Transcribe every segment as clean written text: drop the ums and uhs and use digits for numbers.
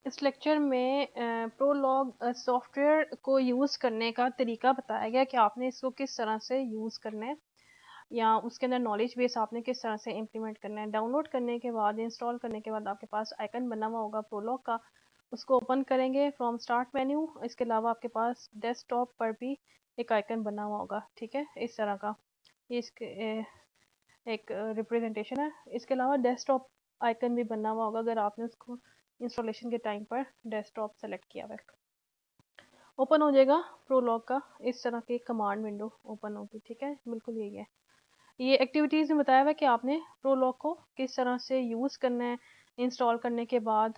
इस लेक्चर में prologue software को यूज़ करने का तरीका बताया गया कि आपने इसको किस तरह से यूज़ करना है, या उसके अंदर नॉलेज बेस आपने किस तरह से इम्प्लीमेंट करना है। डाउनलोड करने के बाद, इंस्टॉल करने के बाद आपके पास आइकन बना हुआ होगा प्रोलॉग का, उसको ओपन करेंगे फ्रॉम स्टार्ट मेन्यू। इसके अलावा आपके पास डेस्कटॉप पर भी एक आइकन बना हुआ होगा, ठीक है, इस तरह का। ये इसके एक रिप्रेजेंटेशन है। इसके अलावा डेस्कटॉप आइकन भी बना हुआ होगा अगर आपने उसको इंस्टॉलेशन के टाइम पर डेस्कटॉप सेलेक्ट किया हुआ है। ओपन हो जाएगा प्रोलॉग का, इस तरह की कमांड विंडो ओपन होगी, ठीक है, बिल्कुल यही है। ये एक्टिविटीज़ में बताया हुआ है कि आपने प्रोलॉग को किस तरह से यूज़ करना है इंस्टॉल करने के बाद।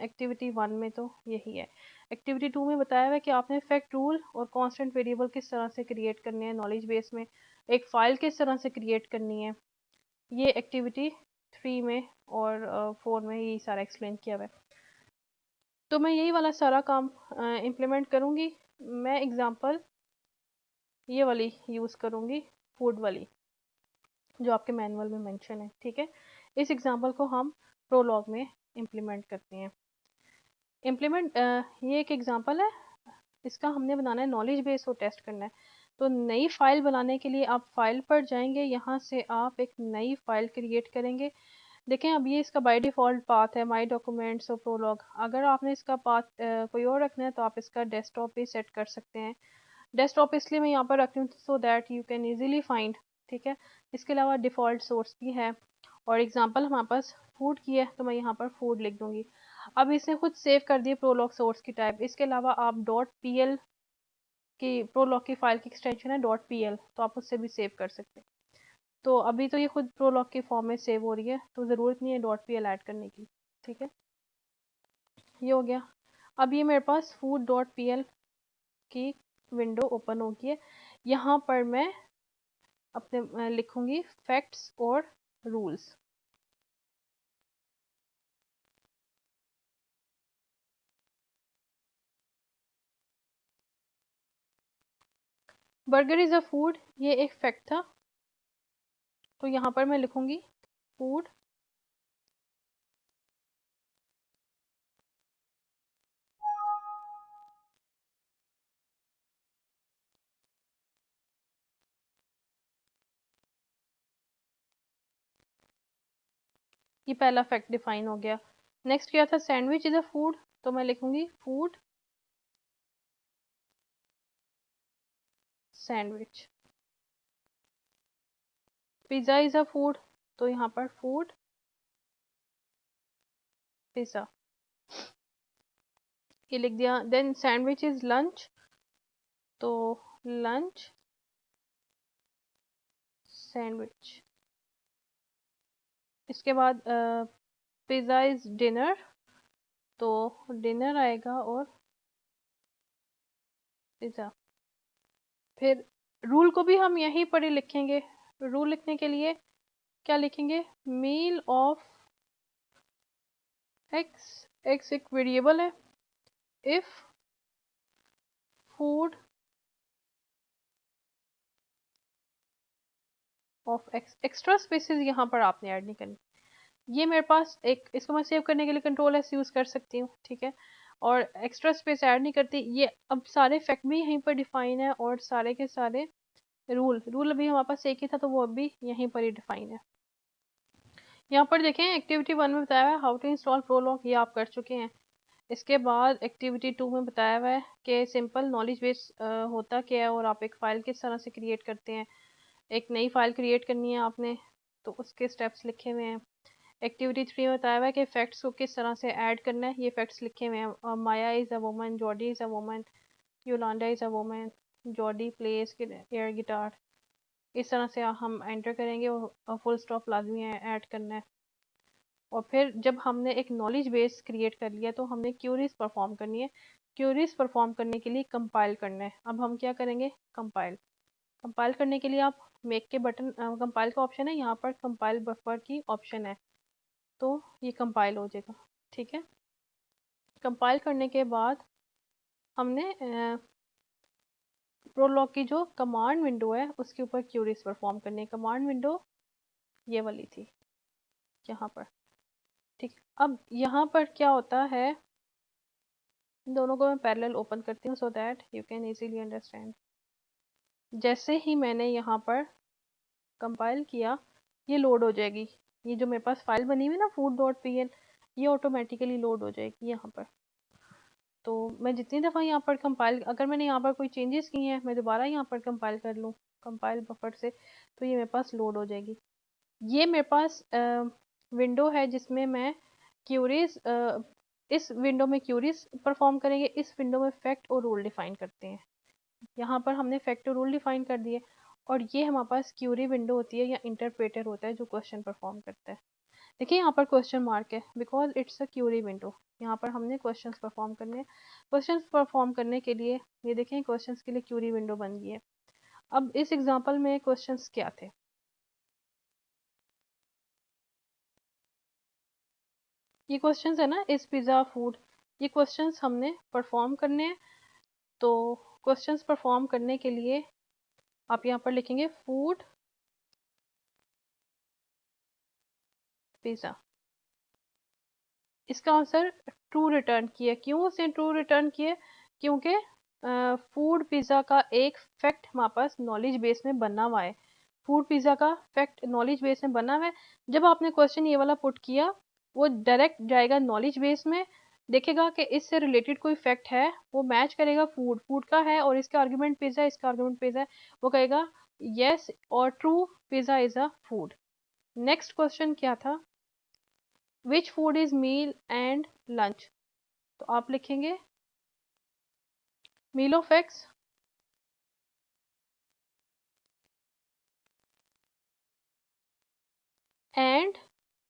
एक्टिविटी 1 में तो यही है। एक्टिविटी 2 में बताया हुआ है कि आपने फैक्ट रूल और कांस्टेंट वेरिएबल किस तरह से क्रिएट करने हैं नॉलेज बेस में, एक फ़ाइल किस तरह से क्रिएट करनी है। ये एक्टिविटी 3 में और 4 में यही सारा एक्सप्लेन किया हुआ है। तो मैं यही वाला सारा काम इम्प्लीमेंट करूँगी। मैं एग्ज़ाम्पल ये वाली यूज़ करूँगी, फूड वाली, जो आपके मैनुअल में मेंशन है, ठीक है। इस एग्ज़ाम्पल को हम प्रोलॉग में इम्प्लीमेंट करते हैं। ये एक एग्ज़ाम्पल है, इसका हमने बनाना है नॉलेज बेस और टेस्ट करना है। तो नई फाइल बनाने के लिए आप फाइल पर जाएंगे, यहाँ से आप एक नई फाइल क्रिएट करेंगे। देखें अब ये इसका बाय डिफ़ॉल्ट पाथ है माई डॉक्यूमेंट्स और प्रोलॉग। अगर आपने इसका पाथ कोई और रखना है तो आप इसका डेस्कटॉप भी सेट कर सकते हैं। डेस्कटॉप इसलिए मैं यहाँ पर रखती हूँ so that you can easily find, ठीक है। इसके अलावा डिफ़ॉल्ट सोर्स भी है, और एग्जांपल हमारे पास फूड की है तो मैं यहाँ पर फूड लिख दूंगी। अब इसने खुद सेव कर दी प्रोलॉग सोर्स की टाइप। इसके अलावा आप .pl की प्रोलॉग की फाइल की एक्सटेंशन है .pl, तो आप उससे भी सेव कर सकते हैं। तो अभी तो ये खुद प्रोलॉग के फॉर्म में सेव हो रही है, तो ज़रूरत नहीं है .pl ऐड करने की, ठीक है। ये हो गया। अब ये मेरे पास फूड .pl की विंडो ओपन होगी है। यहाँ पर मैं अपने लिखूंगी फैक्ट्स और rules. Burger is a food, ये एक फैक्ट था, तो यहाँ पर मैं लिखूंगी फूड। ये पहला फैक्ट डिफाइन हो गया। नेक्स्ट क्या था, सैंडविच इज़ अ फूड, तो मैं लिखूंगी food sandwich. Pizza is a food, तो यहाँ पर फूड पिज़्ज़ा, ये लिख दिया। देन सैंडविच इज़ लंच, तो लंच सैंडविच। इसके बाद पिज़्ज़ा इज़ डिनर, तो डिनर आएगा और पिज़्ज़ा। फिर रूल को भी हम यहीं पर ही लिखेंगे। रूल लिखने के लिए क्या लिखेंगे, मील ऑफ एक्स, एक्स एक वेरिएबल है, if food of x. Extra spaces यहाँ पर आपने ऐड नहीं करनी। ये मेरे पास एक, इसको मैं सेव करने के लिए कंट्रोल एस यूज़ कर सकती हूँ, ठीक है, और एक्स्ट्रा स्पेस ऐड नहीं करती। ये अब सारे फैक्ट भी यहीं पर डिफाइन है, और सारे के सारे रूल अभी हमारे पास एक ही था तो वो अभी यहीं पर ही डिफाइन है। यहाँ पर देखें एक्टिविटी 1 में बताया हुआ है हाउ टू इंस्टॉल प्रोलॉग, ये आप कर चुके हैं। इसके बाद एक्टिविटी 2 में बताया हुआ है कि सिंपल नॉलेज बेस होता क्या है, और आप एक फ़ाइल किस तरह से क्रिएट करते हैं। एक नई फाइल क्रिएट करनी है आपने, तो उसके स्टेप्स लिखे हुए हैं। एक्टिविटी 3 में बताया हुआ है कि फैक्ट्स को किस तरह से ऐड करना है, ये फैक्ट्स लिखे हुए हैं। Maya is a woman, Jodie is a woman, Yolanda is a woman, Jodie plays air guitar. इस तरह से हम एंटर करेंगे, और फुल स्टॉप लाजमी है ऐड करना है। और फिर जब हमने एक नॉलेज बेस क्रिएट कर लिया तो हमने क्यूरीज परफॉर्म करनी है। क्यूरीज परफॉर्म करने के लिए कंपाइल करना है। अब हम क्या करेंगे, कंपाइल। कंपाइल करने के लिए आप मेक के बटन, कंपाइल का ऑप्शन है यहाँ पर, कंपाइल बफर की ऑप्शन है, तो ये कंपाइल हो जाएगा, ठीक है। कंपाइल करने के बाद हमने प्रोलॉग की जो कमांड विंडो है उसके ऊपर क्यूरीज परफॉर्म करनी है। कमांड विंडो ये वाली थी यहाँ पर, ठीक। अब यहाँ पर क्या होता है, इन दोनों को मैं पैरेलल ओपन करती हूँ so that you can easily understand. जैसे ही मैंने यहाँ पर कंपाइल किया ये लोड हो जाएगी। ये जो मेरे पास फाइल बनी हुई ना food.pl, ये ऑटोमेटिकली लोड हो जाएगी यहाँ पर। तो मैं जितनी दफ़ा यहाँ पर कंपाइल, अगर मैंने यहाँ पर कोई चेंजेस किए हैं, मैं दोबारा यहाँ पर कंपाइल कर लूँ कंपाइल बफर से, तो ये मेरे पास लोड हो जाएगी। ये मेरे पास विंडो है जिसमें मैं क्यूरीज, इस विंडो में क्यूरीज परफॉर्म करेंगे, इस विंडो में फैक्ट और रूल डिफाइन करते हैं। यहाँ पर हमने फैक्ट और रूल डिफाइन कर दिए, और ये हमारे पास क्यूरी विंडो होती है या इंटरप्रेटर होता है जो क्वेश्चन परफॉर्म करता है। देखिए यहाँ पर क्वेश्चन मार्क है because it's a query window. यहाँ पर हमने क्वेश्चंस परफॉर्म करने हैं। क्वेश्चंस परफॉर्म करने के लिए ये देखें क्वेश्चंस के लिए क्यूरी विंडो बन गई है। अब इस एग्जांपल में क्वेश्चंस क्या थे, ये क्वेश्चंस है ना, इस पिज़्ज़ा फूड, ये क्वेश्चंस हमने परफॉर्म करने हैं। तो क्वेश्चंस परफॉर्म करने के लिए आप यहाँ पर लिखेंगे फूड पिज़्ज़ा। इसका आंसर ट्रू रिटर्न किया। क्यों उसे ट्रू रिटर्न किया? क्योंकि फूड पिज़्ज़ा का एक फैक्ट हमारे पास नॉलेज बेस में बना हुआ है। फूड पिज़्ज़ा का फैक्ट नॉलेज बेस में बना हुआ है। जब आपने क्वेश्चन ये वाला पुट किया वो डायरेक्ट जाएगा नॉलेज बेस में, देखेगा कि इससे रिलेटेड कोई फैक्ट है, वो मैच करेगा फूड फूड का है और इसका आर्गुमेंट पिज़्ज़ा, इसका आर्गुमेंट पिज़्ज़ा है, वो कहेगा यस और true pizza is a food. Next question क्या था, which food is meal and lunch, तो आप लिखेंगे meal of x and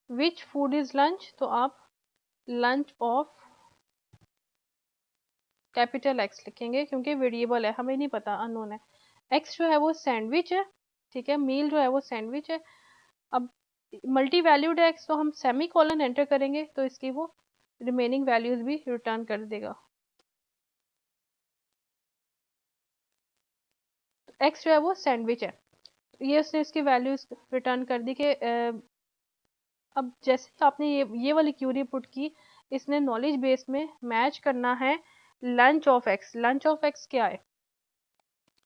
which food is lunch, तो आप लंच ऑफ कैपिटल एक्स लिखेंगे क्योंकि वेरिएबल है, हमें नहीं पता, अननोन है। एक्स जो है वो सैंडविच है, ठीक है, मील जो है वो सैंडविच है। अब मल्टी वैल्यूड है एक्स, तो हम सेमी कॉलन एंटर करेंगे तो इसकी वो रिमेनिंग वैल्यूज भी रिटर्न कर देगा। तो एक्स जो है वो सैंडविच है, तो ये उसने इसकी वैल्यूज रिटर्न कर दी कि अब जैसे ही आपने ये वाली क्यूरी पुट की, इसने नॉलेज बेस में मैच करना है lunch of x. Lunch of x क्या है?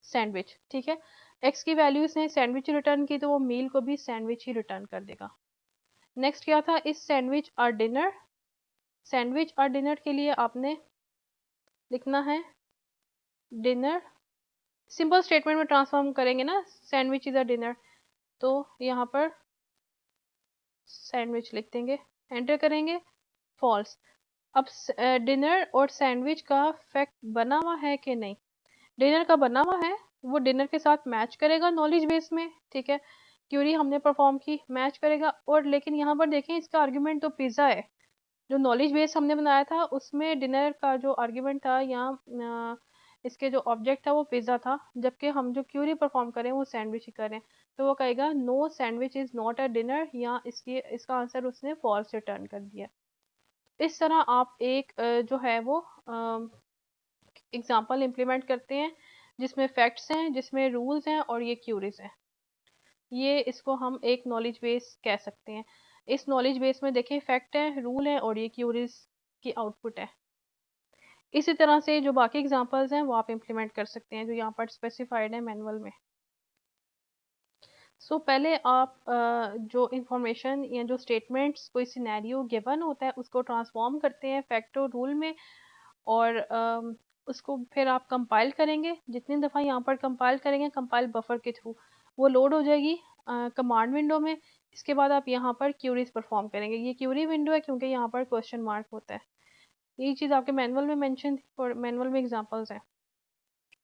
सैंडविच, ठीक है। एक्स की वैल्यू इसने सैंडविच रिटर्न की तो वो मील को भी सैंडविच ही रिटर्न कर देगा। नेक्स्ट क्या था, इस सैंडविच और डिनर। सैंडविच और डिनर के लिए आपने लिखना है डिनर, सिंपल स्टेटमेंट में ट्रांसफॉर्म करेंगे ना, सैंडविच इज अ डिनर, तो यहाँ पर सैंडविच लिख देंगे, एंटर करेंगे, फॉल्स। अब डिनर और सैंडविच का फैक्ट बना हुआ है कि नहीं? डिनर का बना हुआ है, वो डिनर के साथ मैच करेगा नॉलेज बेस में, ठीक है, क्यूरी हमने परफॉर्म की, मैच करेगा। और लेकिन यहाँ पर देखें इसका आर्ग्यूमेंट तो पिज़्ज़ा है, जो नॉलेज बेस हमने बनाया था उसमें डिनर का जो आर्ग्यूमेंट था, यहाँ इसके जो ऑब्जेक्ट था वो पिज़्ज़ा था, जबकि हम जो क्यूरी परफॉर्म करें वो सैंडविच ही करें, तो वो कहेगा no sandwich is not a dinner, या इसका आंसर उसने फॉल्स रिटर्न कर दिया। इस तरह आप एक जो है वो एग्जाम्पल इम्प्लीमेंट करते हैं जिसमें फैक्ट्स हैं, जिसमें रूल्स हैं और ये क्यूरीज हैं। ये इसको हम एक नॉलेज बेस कह सकते हैं। इस नॉलेज बेस में देखें फैक्ट है, रूल है और ये क्यूरीज की आउटपुट है। इसी तरह से जो बाकी एग्जांपल्स हैं वो आप इम्प्लीमेंट कर सकते हैं जो यहाँ पर स्पेसिफाइड है मैनुअल में। पहले आप जो इंफॉर्मेशन या जो स्टेटमेंट्स कोई सिनेरियो गिवन होता है उसको ट्रांसफॉर्म करते हैं फैक्ट और रूल में, और उसको फिर आप कंपाइल करेंगे। जितनी दफ़ा यहाँ पर कंपाइल करेंगे कंपाइल बफर के थ्रू वो लोड हो जाएगी कमांड विंडो में। इसके बाद आप यहाँ पर क्यूरीज परफॉर्म करेंगे। ये क्यूरी विंडो है क्योंकि यहाँ पर क्वेश्चन मार्क होता है। यही चीज़ आपके मैनुअल में मेंशन थी और मैनुअल में एग्जांपल्स हैं।